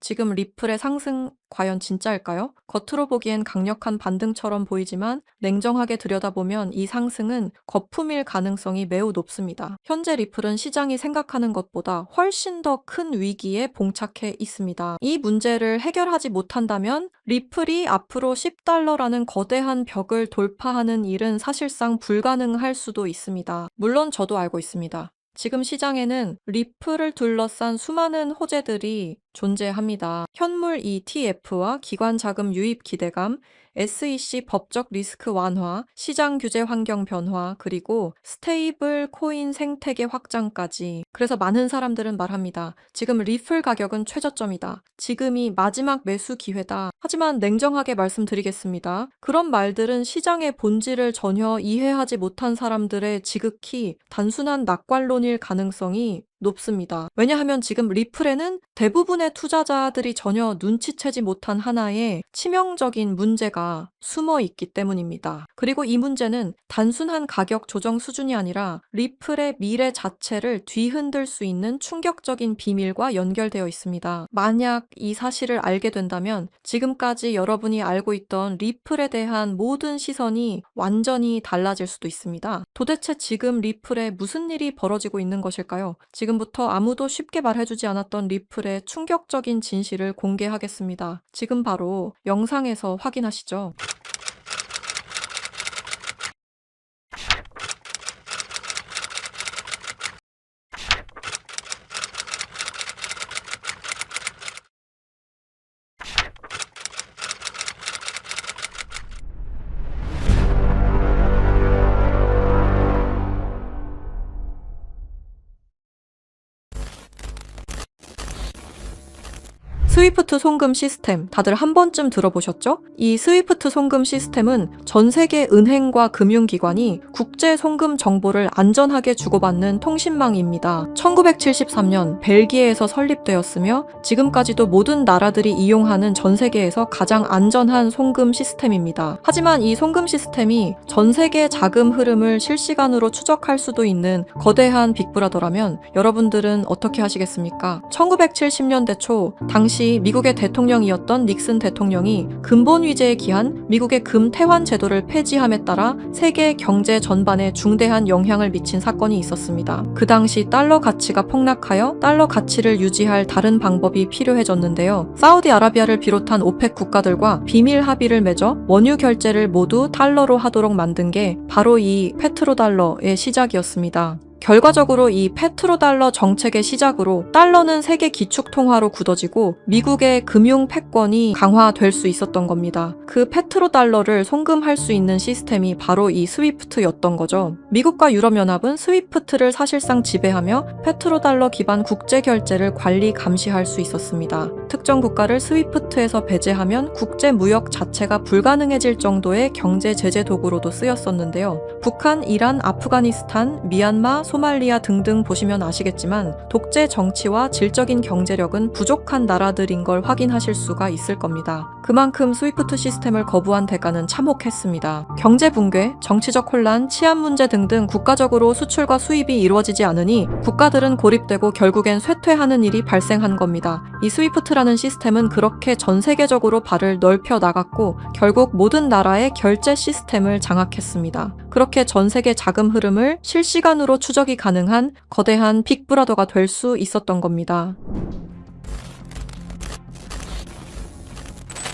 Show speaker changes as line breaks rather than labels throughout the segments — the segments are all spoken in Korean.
지금 리플의 상승 과연 진짜일까요? 겉으로 보기엔 강력한 반등처럼 보이지만 냉정하게 들여다보면 이 상승은 거품일 가능성이 매우 높습니다. 현재 리플은 시장이 생각하는 것보다 훨씬 더 큰 위기에 봉착해 있습니다. 이 문제를 해결하지 못한다면 리플이 앞으로 10달러라는 거대한 벽을 돌파하는 일은 사실상 불가능할 수도 있습니다. 물론 저도 알고 있습니다. 지금 시장에는 리플을 둘러싼 수많은 호재들이 존재합니다. 현물 ETF와 기관 자금 유입 기대감, SEC 법적 리스크 완화, 시장 규제 환경 변화, 그리고 스테이블 코인 생태계 확장까지. 그래서 많은 사람들은 말합니다. 지금 리플 가격은 최저점이다. 지금이 마지막 매수 기회다. 하지만 냉정하게 말씀드리겠습니다. 그런 말들은 시장의 본질을 전혀 이해하지 못한 사람들의 지극히 단순한 낙관론일 가능성이 높습니다. 왜냐하면 지금 리플에는 대부분의 투자자들이 전혀 눈치채지 못한 하나의 치명적인 문제가 숨어 있기 때문입니다. 그리고 이 문제는 단순한 가격 조정 수준이 아니라 리플의 미래 자체를 뒤흔들 수 있는 충격적인 비밀과 연결되어 있습니다. 만약 이 사실을 알게 된다면 지금까지 여러분이 알고 있던 리플에 대한 모든 시선이 완전히 달라질 수도 있습니다. 도대체 지금 리플에 무슨 일이 벌어지고 있는 것일까요? 지금부터 아무도 쉽게 말해주지 않았던 리플의 충격적인 진실을 공개하겠습니다. 지금 바로 영상에서 확인하시죠. 스위프트 송금 시스템 다들 한 번쯤 들어보셨죠? 이 스위프트 송금 시스템은 전 세계 은행과 금융기관이 국제 송금 정보를 안전하게 주고받는 통신망입니다. 1973년 벨기에에서 설립되었으며 지금까지도 모든 나라들이 이용하는 전 세계에서 가장 안전한 송금 시스템입니다. 하지만 이 송금 시스템이 전 세계 자금 흐름을 실시간으로 추적할 수도 있는 거대한 빅브라더라면 여러분들은 어떻게 하시겠습니까? 1970년대 초 당시 미국의 대통령이었던 닉슨 대통령이 근본 위제에 기한 미국의 금태환 제도를 폐지함에 따라 세계 경제 전반에 중대한 영향을 미친 사건이 있었습니다. 그 당시 달러 가치가 폭락하여 달러 가치를 유지할 다른 방법이 필요해졌는데요. 사우디아라비아를 비롯한 오펙 국가들과 비밀 합의를 맺어 원유 결제를 모두 달러로 하도록 만든 게 바로 이 페트로달러의 시작이었습니다. 결과적으로 이 페트로달러 정책의 시작으로 달러는 세계 기축통화로 굳어지고 미국의 금융 패권이 강화될 수 있었던 겁니다. 그 페트로달러를 송금할 수 있는 시스템이 바로 이 스위프트였던 거죠. 미국과 유럽연합은 스위프트를 사실상 지배하며 페트로달러 기반 국제결제를 관리 감시할 수 있었습니다. 특정 국가를 스위프트에서 배제하면 국제무역 자체가 불가능해질 정도의 경제 제재 도구로도 쓰였었는데요. 북한, 이란, 아프가니스탄, 미얀마, 소말리아 등등 보시면 아시겠지만 독재 정치와 질적인 경제력은 부족한 나라들인 걸 확인하실 수가 있을 겁니다. 그만큼 스위프트 시스템을 거부한 대가는 참혹했습니다. 경제 붕괴, 정치적 혼란, 치안 문제 등등 국가적으로 수출과 수입이 이루어지지 않으니 국가들은 고립되고 결국엔 쇠퇴하는 일이 발생한 겁니다. 이 스위프트라는 시스템은 그렇게 전 세계적으로 발을 넓혀 나갔고 결국 모든 나라의 결제 시스템을 장악했습니다. 그렇게 전 세계 자금 흐름을 실시간으로 추적이 가능한 거대한 빅브라더가 될 수 있었던 겁니다.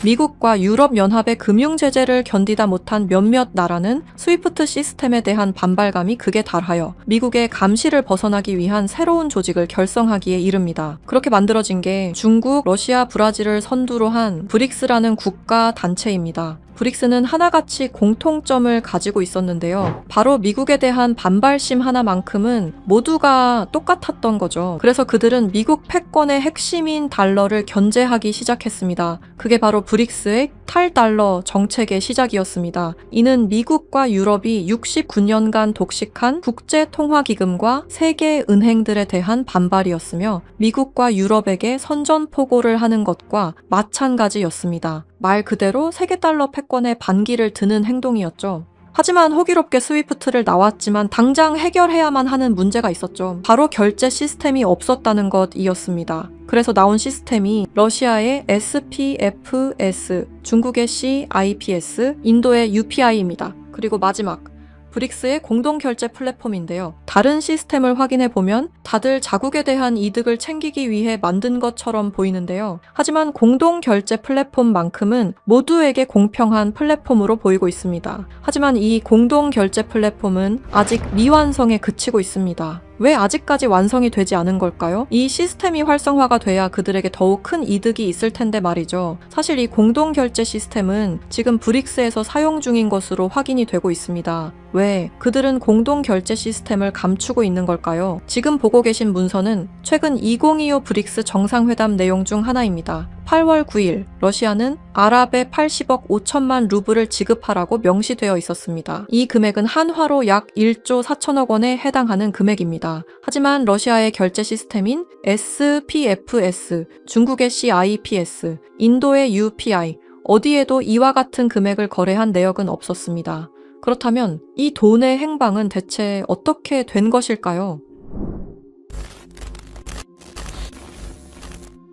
미국과 유럽연합의 금융제재를 견디다 못한 몇몇 나라는 스위프트 시스템에 대한 반발감이 극에 달하여 미국의 감시를 벗어나기 위한 새로운 조직을 결성하기에 이릅니다. 그렇게 만들어진 게 중국, 러시아, 브라질을 선두로 한 브릭스라는 국가 단체입니다. 브릭스는 하나같이 공통점을 가지고 있었는데요. 바로 미국에 대한 반발심 하나만큼은 모두가 똑같았던 거죠. 그래서 그들은 미국 패권의 핵심인 달러를 견제하기 시작했습니다. 그게 바로 브릭스의 탈달러 정책의 시작이었습니다. 이는 미국과 유럽이 69년간 독식한 국제통화기금과 세계 은행들에 대한 반발이었으며 미국과 유럽에게 선전포고를 하는 것과 마찬가지였습니다. 말 그대로 세계달러 패권에 반기를 드는 행동이었죠. 하지만 호기롭게 스위프트를 나왔지만 당장 해결해야만 하는 문제가 있었죠. 바로 결제 시스템이 없었다는 것이었습니다. 그래서 나온 시스템이 러시아의 SPFS, 중국의 CIPS, 인도의 UPI입니다. 그리고 마지막, 브릭스의 공동결제 플랫폼인데요. 다른 시스템을 확인해 보면 다들 자국에 대한 이득을 챙기기 위해 만든 것처럼 보이는데요. 하지만 공동결제 플랫폼만큼은 모두에게 공평한 플랫폼으로 보이고 있습니다. 하지만 이 공동결제 플랫폼은 아직 미완성에 그치고 있습니다. 왜 아직까지 완성이 되지 않은 걸까요? 이 시스템이 활성화가 돼야 그들에게 더욱 큰 이득이 있을 텐데 말이죠. 사실 이 공동결제 시스템은 지금 브릭스에서 사용 중인 것으로 확인이 되고 있습니다. 왜? 그들은 공동결제 시스템을 감추고 있는 걸까요? 지금 보고 계신 문서는 최근 2025 브릭스 정상회담 내용 중 하나입니다. 8월 9일 러시아는 아랍에 80억 5천만 루블을 지급하라고 명시되어 있었습니다. 이 금액은 한화로 약 1조 4천억 원에 해당하는 금액입니다. 하지만 러시아의 결제 시스템인 SPFS, 중국의 CIPS, 인도의 UPI, 어디에도 이와 같은 금액을 거래한 내역은 없었습니다. 그렇다면 이 돈의 행방은 대체 어떻게 된 것일까요?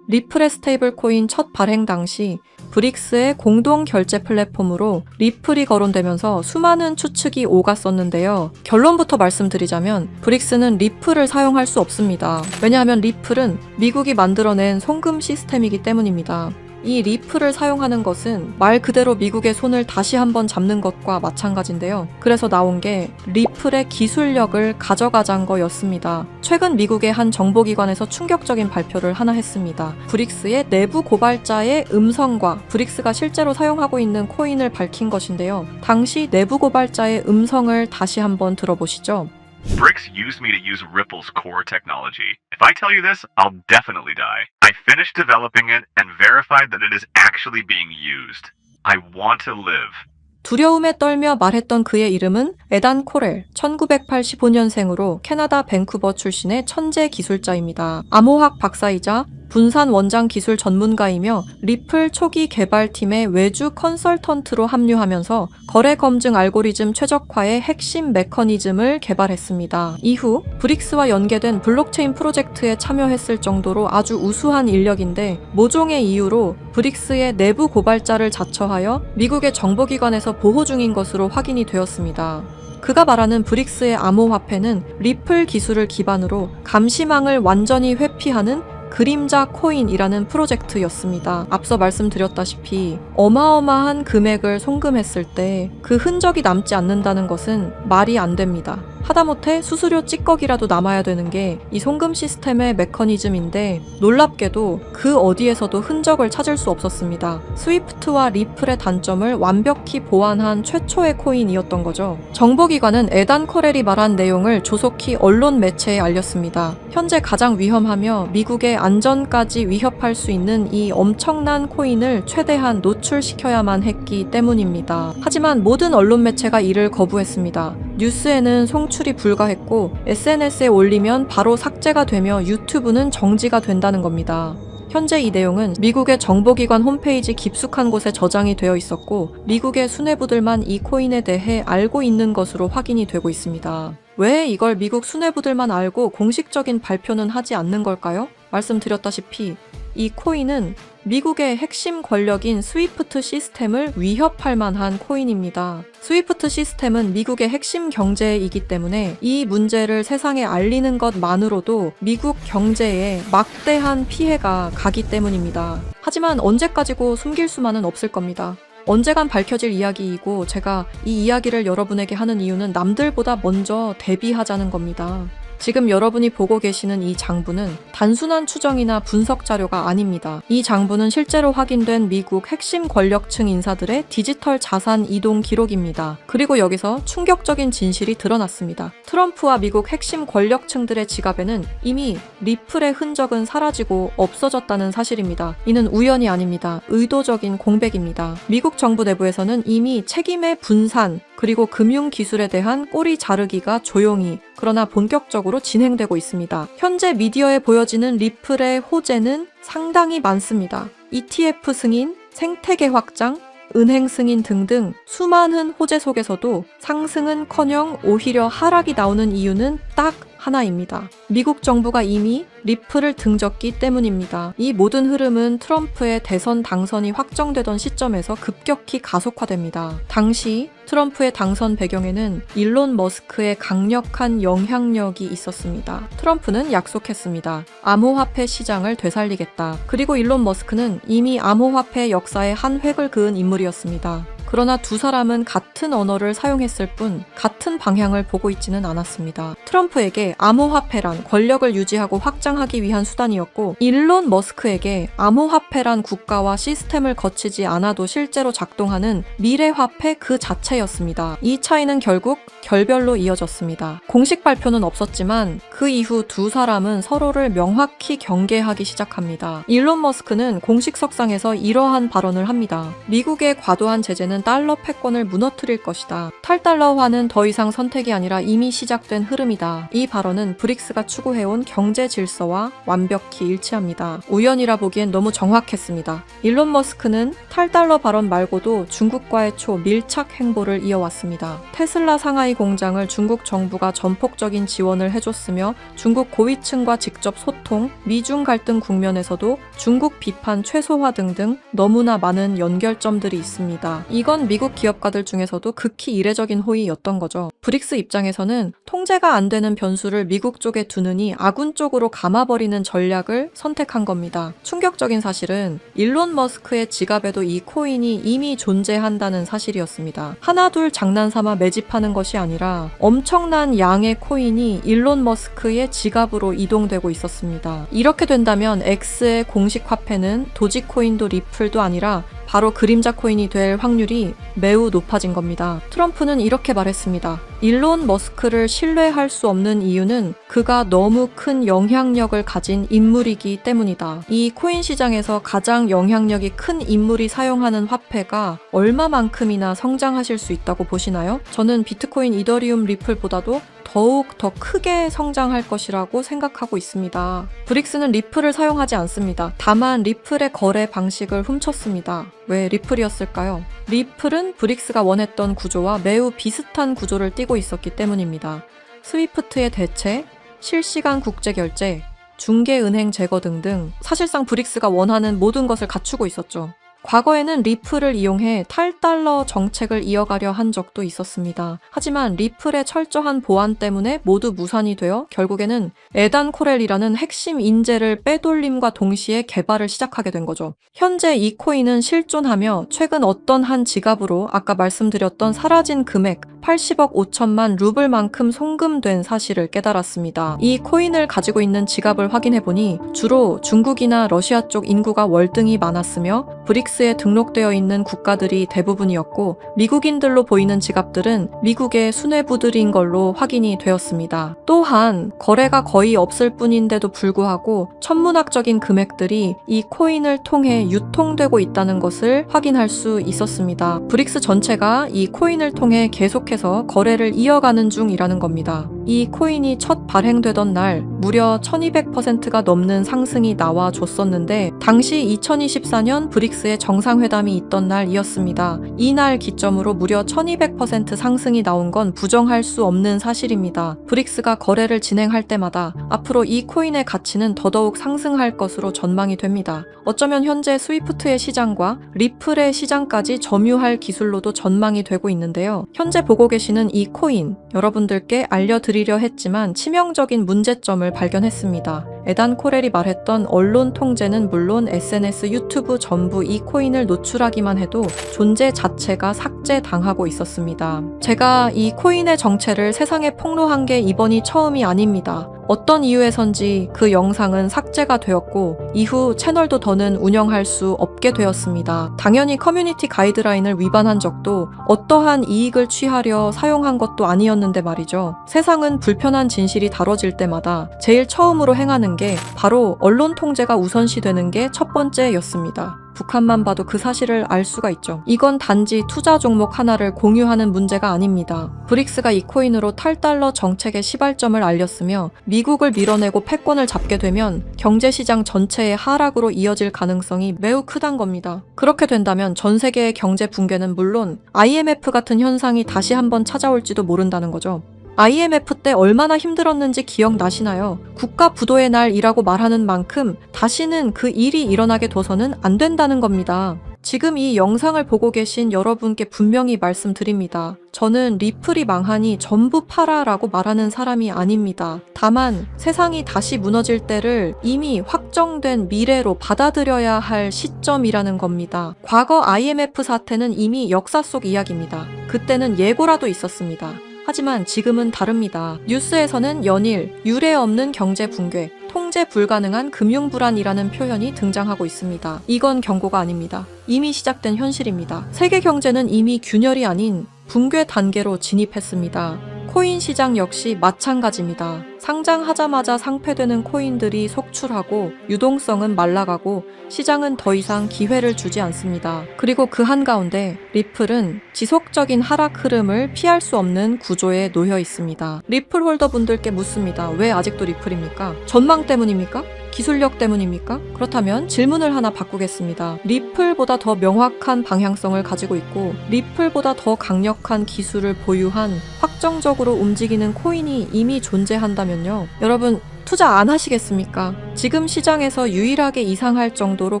리플의 스테이블 코인 첫 발행 당시 브릭스의 공동 결제 플랫폼으로 리플이 거론되면서 수많은 추측이 오갔었는데요. 결론부터 말씀드리자면 브릭스는 리플을 사용할 수 없습니다. 왜냐하면 리플은 미국이 만들어낸 송금 시스템이기 때문입니다. 이 리플을 사용하는 것은 말 그대로 미국의 손을 다시 한번 잡는 것과 마찬가지인데요. 그래서 나온 게 리플의 기술력을 가져가자는 거였습니다. 최근 미국의 한 정보기관에서 충격적인 발표를 하나 했습니다. 브릭스의 내부 고발자의 음성과 브릭스가 실제로 사용하고 있는 코인을 밝힌 것인데요. 당시 내부 고발자의 음성을 다시 한번 들어보시죠.
BRICS used me to use Ripple's core technology. If I tell you this, I'll definitely die. I finished developing it and verified that it is actually being used. I want to live.
두려움에 떨며 말했던 그의 이름은 에단 코렐, 1985년생으로 캐나다 밴쿠버 출신의 천재 기술자입니다. 암호학 박사이자 분산 원장 기술 전문가이며 리플 초기 개발팀의 외주 컨설턴트로 합류하면서 거래 검증 알고리즘 최적화의 핵심 메커니즘을 개발했습니다. 이후 브릭스와 연계된 블록체인 프로젝트에 참여했을 정도로 아주 우수한 인력인데 모종의 이유로 브릭스의 내부 고발자를 자처하여 미국의 정보기관에서 보호 중인 것으로 확인이 되었습니다. 그가 말하는 브릭스의 암호화폐는 리플 기술을 기반으로 감시망을 완전히 회피하는 그림자 코인이라는 프로젝트였습니다. 앞서 말씀드렸다시피 어마어마한 금액을 송금했을 때 그 흔적이 남지 않는다는 것은 말이 안 됩니다. 하다못해 수수료 찌꺼기라도 남아야 되는 게 이 송금 시스템의 메커니즘인데 놀랍게도 그 어디에서도 흔적을 찾을 수 없었습니다. 스위프트와 리플의 단점을 완벽히 보완한 최초의 코인이었던 거죠. 정보기관은 에단 코렐이 말한 내용을 조속히 언론 매체에 알렸습니다. 현재 가장 위험하며 미국의 안전까지 위협할 수 있는 이 엄청난 코인을 최대한 노출시켜야만 했기 때문입니다. 하지만 모든 언론 매체가 이를 거부했습니다. 뉴스에는 송출이 불가했고 SNS에 올리면 바로 삭제가 되며 유튜브는 정지가 된다는 겁니다. 현재 이 내용은 미국의 정보기관 홈페이지 깊숙한 곳에 저장이 되어 있었고 미국의 수뇌부들만 이 코인에 대해 알고 있는 것으로 확인이 되고 있습니다. 왜 이걸 미국 수뇌부들만 알고 공식적인 발표는 하지 않는 걸까요? 말씀드렸다시피 이 코인은 미국의 핵심 권력인 스위프트 시스템을 위협할 만한 코인입니다. 스위프트 시스템은 미국의 핵심 경제이기 때문에 이 문제를 세상에 알리는 것만으로도 미국 경제에 막대한 피해가 가기 때문입니다. 하지만 언제까지고 숨길 수만은 없을 겁니다. 언젠간 밝혀질 이야기이고 제가 이 이야기를 여러분에게 하는 이유는 남들보다 먼저 대비하자는 겁니다. 지금 여러분이 보고 계시는 이 장부는 단순한 추정이나 분석 자료가 아닙니다. 이 장부는 실제로 확인된 미국 핵심 권력층 인사들의 디지털 자산 이동 기록입니다. 그리고 여기서 충격적인 진실이 드러났습니다. 트럼프와 미국 핵심 권력층들의 지갑에는 이미 리플의 흔적은 사라지고 없어졌다는 사실입니다. 이는 우연이 아닙니다. 의도적인 공백입니다. 미국 정부 내부에서는 이미 책임의 분산 그리고 금융기술에 대한 꼬리 자르기가 조용히 그러나 본격적으로 진행되고 있습니다. 현재 미디어에 보여지는 리플의 호재는 상당히 많습니다. ETF 승인, 생태계 확장, 은행 승인 등등 수많은 호재 속에서도 상승은커녕 오히려 하락이 나오는 이유는 딱 하나입니다. 미국 정부가 이미 리플을 등졌기 때문입니다. 이 모든 흐름은 트럼프의 대선 당선이 확정되던 시점에서 급격히 가속화됩니다. 당시 트럼프의 당선 배경에는 일론 머스크의 강력한 영향력이 있었습니다. 트럼프는 약속했습니다. 암호화폐 시장을 되살리겠다. 그리고 일론 머스크는 이미 암호화폐 역사에 한 획을 그은 인물이었습니다. 그러나 두 사람은 같은 언어를 사용했을 뿐 같은 방향을 보고 있지는 않았습니다. 트럼프에게 암호화폐란 권력을 유지하고 확장하기 위한 수단이었고 일론 머스크에게 암호화폐란 국가와 시스템을 거치지 않아도 실제로 작동하는 미래화폐 그 자체였습니다. 이 차이는 결국 결별로 이어졌습니다. 공식 발표는 없었지만 그 이후 두 사람은 서로를 명확히 경계하기 시작합니다. 일론 머스크는 공식 석상에서 이러한 발언을 합니다. 미국의 과도한 제재는 달러 패권을 무너뜨릴 것이다. 탈달러화는 더 이상 선택이 아니라 이미 시작된 흐름이다. 이 발언은 브릭스가 추구해온 경제 질서와 완벽히 일치합니다. 우연이라 보기엔 너무 정확했습니다. 일론 머스크는 탈달러 발언 말고도 중국과의 초밀착 행보를 이어왔습니다. 테슬라 상하이 공장을 중국 정부가 전폭적인 지원을 해줬으며 중국 고위층과 직접 소통, 미중 갈등 국면에서도 중국 비판 최소화 등등 너무나 많은 연결점들이 있습니다. 이건 미국 기업가들 중에서도 극히 이례적인 호의였던 거죠. 브릭스 입장에서는 통제가 안 되는 변수를 미국 쪽에 두느니 아군 쪽으로 감아버리는 전략을 선택한 겁니다. 충격적인 사실은 일론 머스크의 지갑에도 이 코인이 이미 존재한다는 사실이었습니다. 하나둘 장난삼아 매집하는 것이 아니라 엄청난 양의 코인이 일론 머스크의 지갑으로 이동되고 있었습니다. 이렇게 된다면 X의 공식 화폐는 도지코인도 리플도 아니라 바로 그림자 코인이 될 확률이 매우 높아진 겁니다. 트럼프는 이렇게 말했습니다. 일론 머스크를 신뢰할 수 없는 이유는 그가 너무 큰 영향력을 가진 인물이기 때문이다. 이 코인 시장에서 가장 영향력이 큰 인물이 사용하는 화폐가 얼마만큼이나 성장하실 수 있다고 보시나요? 저는 비트코인, 이더리움, 리플보다도 더욱 더 크게 성장할 것이라고 생각하고 있습니다. 브릭스는 리플을 사용하지 않습니다. 다만 리플의 거래 방식을 훔쳤습니다. 왜 리플이었을까요? 리플은 브릭스가 원했던 구조와 매우 비슷한 구조를 띠고 있었기 때문입니다. 스위프트의 대체, 실시간 국제결제, 중개은행 제거 등등 사실상 브릭스가 원하는 모든 것을 갖추고 있었죠. 과거에는 리플을 이용해 탈달러 정책을 이어가려 한 적도 있었습니다. 하지만 리플의 철저한 보안 때문에 모두 무산이 되어 결국에는 에단 코렐이라는 핵심 인재를 빼돌림과 동시에 개발을 시작하게 된 거죠. 현재 이 코인은 실존하며 최근 어떤 한 지갑으로 아까 말씀드렸던 사라진 금액 80억 5천만 루블만큼 송금된 사실을 깨달았습니다. 이 코인을 가지고 있는 지갑을 확인해보니 주로 중국이나 러시아 쪽 인구가 월등히 많았으며 브릭스에 등록되어 있는 국가들이 대부분이었고 미국인들로 보이는 지갑들은 미국의 수뇌부들인 걸로 확인이 되었습니다. 또한 거래가 거의 없을 뿐인데도 불구하고 천문학적인 금액들이 이 코인을 통해 유통되고 있다는 것을 확인할 수 있었습니다. 브릭스 전체가 이 코인을 통해 계속해서 거래를 이어가는 중이라는 겁니다. 이 코인이 첫 발행되던 날 무려 1200%가 넘는 상승이 나와줬었는데 당시 2024년 브릭스의 정상회담이 있던 날이었습니다. 이날 기점으로 무려 1200% 상승이 나온 건 부정할 수 없는 사실입니다. 브릭스가 거래를 진행할 때마다 앞으로 이 코인의 가치는 더더욱 상승할 것으로 전망이 됩니다. 어쩌면 현재 스위프트의 시장과 리플의 시장까지 점유할 기술로도 전망이 되고 있는데요. 현재 보고 계시는 이 코인, 여러분들께 알려드리려 했지만 치명적인 문제점을 발견했습니다. 에단 코렐이 말했던 언론 통제는 물론 SNS, 유튜브 전부 이 코인을 노출하기만 해도 존재 자체가 삭제당하고 있었습니다. 제가 이 코인의 정체를 세상에 폭로한 게 이번이 처음이 아닙니다. 어떤 이유에선지 그 영상은 삭제가 되었고 이후 채널도 더는 운영할 수 없게 되었습니다. 당연히 커뮤니티 가이드라인을 위반한 적도 어떠한 이익을 취하려 사용한 것도 아니었는데 말이죠. 세상은 불편한 진실이 다뤄질 때마다 제일 처음으로 행하는 게 바로 언론 통제가 우선시되는 게 첫 번째였습니다. 북한만 봐도 그 사실을 알 수가 있죠. 이건 단지 투자 종목 하나를 공유하는 문제가 아닙니다. 브릭스가 이 코인으로 탈달러 정책의 시발점을 알렸으며 미국을 밀어내고 패권을 잡게 되면 경제시장 전체의 하락으로 이어질 가능성이 매우 크단 겁니다. 그렇게 된다면 전 세계의 경제 붕괴는 물론 IMF 같은 현상이 다시 한번 찾아올지도 모른다는 거죠. IMF 때 얼마나 힘들었는지 기억나시나요? 국가 부도의 날이라고 말하는 만큼 다시는 그 일이 일어나게 둬서는 안 된다는 겁니다. 지금 이 영상을 보고 계신 여러분께 분명히 말씀드립니다. 저는 리플이 망하니 전부 팔아라고 말하는 사람이 아닙니다. 다만 세상이 다시 무너질 때를 이미 확정된 미래로 받아들여야 할 시점이라는 겁니다. 과거 IMF 사태는 이미 역사 속 이야기입니다. 그때는 예고라도 있었습니다. 하지만 지금은 다릅니다. 뉴스에서는 연일 유례 없는 경제 붕괴, 통제 불가능한 금융 불안이라는 표현이 등장하고 있습니다. 이건 경고가 아닙니다. 이미 시작된 현실입니다. 세계 경제는 이미 균열이 아닌 붕괴 단계로 진입했습니다. 코인 시장 역시 마찬가지입니다. 상장하자마자 상폐되는 코인들이 속출하고 유동성은 말라가고 시장은 더 이상 기회를 주지 않습니다. 그리고 그 한가운데 리플은 지속적인 하락 흐름을 피할 수 없는 구조에 놓여 있습니다. 리플 홀더분들께 묻습니다. 왜 아직도 리플입니까? 전망 때문입니까? 기술력 때문입니까? 그렇다면 질문을 하나 바꾸겠습니다. 리플보다 더 명확한 방향성을 가지고 있고 리플보다 더 강력한 기술을 보유한 확정적으로 움직이는 코인이 이미 존재한다면요. 여러분 투자 안 하시겠습니까? 지금 시장에서 유일하게 이상할 정도로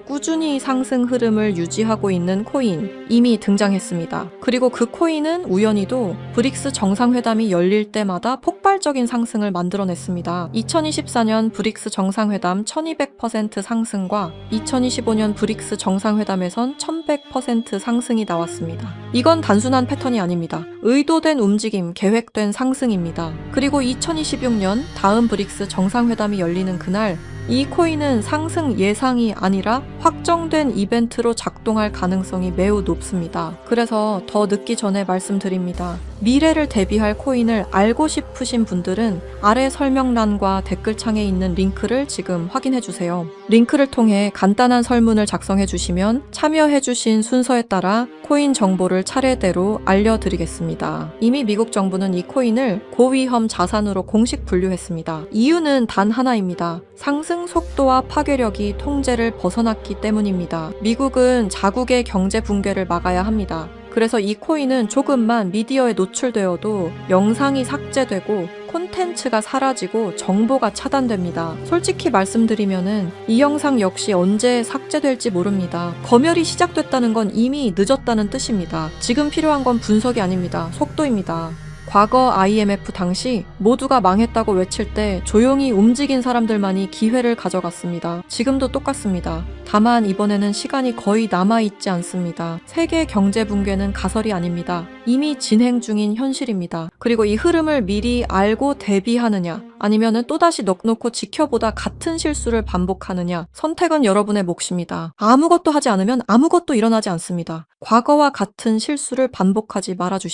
꾸준히 상승 흐름을 유지하고 있는 코인 이미 등장했습니다. 그리고 그 코인은 우연히도 브릭스 정상회담이 열릴 때마다 폭발적인 상승을 만들어냈습니다. 2024년 브릭스 정상회담 1200% 상승과 2025년 브릭스 정상회담에선 1100% 상승이 나왔습니다. 이건 단순한 패턴이 아닙니다. 의도된 움직임, 계획된 상승입니다. 그리고 2026년 다음 브릭스 정상회담이 열리는 그날 이 코인은 상승 예상이 아니라 확정된 이벤트로 작동할 가능성이 매우 높습니다. 그래서 더 늦기 전에 말씀드립니다. 미래를 대비할 코인을 알고 싶으신 분들은 아래 설명란과 댓글창에 있는 링크를 지금 확인해주세요. 링크를 통해 간단한 설문을 작성해주시면 참여해주신 순서에 따라 코인 정보를 차례대로 알려드리겠습니다. 이미 미국 정부는 이 코인을 고위험 자산으로 공식 분류했습니다. 이유는 단 하나입니다. 상승 속도와 파괴력이 통제를 벗어났기 때문입니다. 미국은 자국의 경제 붕괴를 막아야 합니다. 그래서 이 코인은 조금만 미디어에 노출되어도 영상이 삭제되고 콘텐츠가 사라지고 정보가 차단됩니다. 솔직히 말씀드리면은 이 영상 역시 언제 삭제될지 모릅니다. 검열이 시작됐다는 건 이미 늦었다는 뜻입니다. 지금 필요한 건 분석이 아닙니다. 속도입니다. 과거 IMF 당시 모두가 망했다고 외칠 때 조용히 움직인 사람들만이 기회를 가져갔습니다. 지금도 똑같습니다. 다만 이번에는 시간이 거의 남아있지 않습니다. 세계 경제 붕괴는 가설이 아닙니다. 이미 진행 중인 현실입니다. 그리고 이 흐름을 미리 알고 대비하느냐 아니면은 또다시 넋놓고 지켜보다 같은 실수를 반복하느냐 선택은 여러분의 몫입니다. 아무것도 하지 않으면 아무것도 일어나지 않습니다. 과거와 같은 실수를 반복하지 말아주십시오.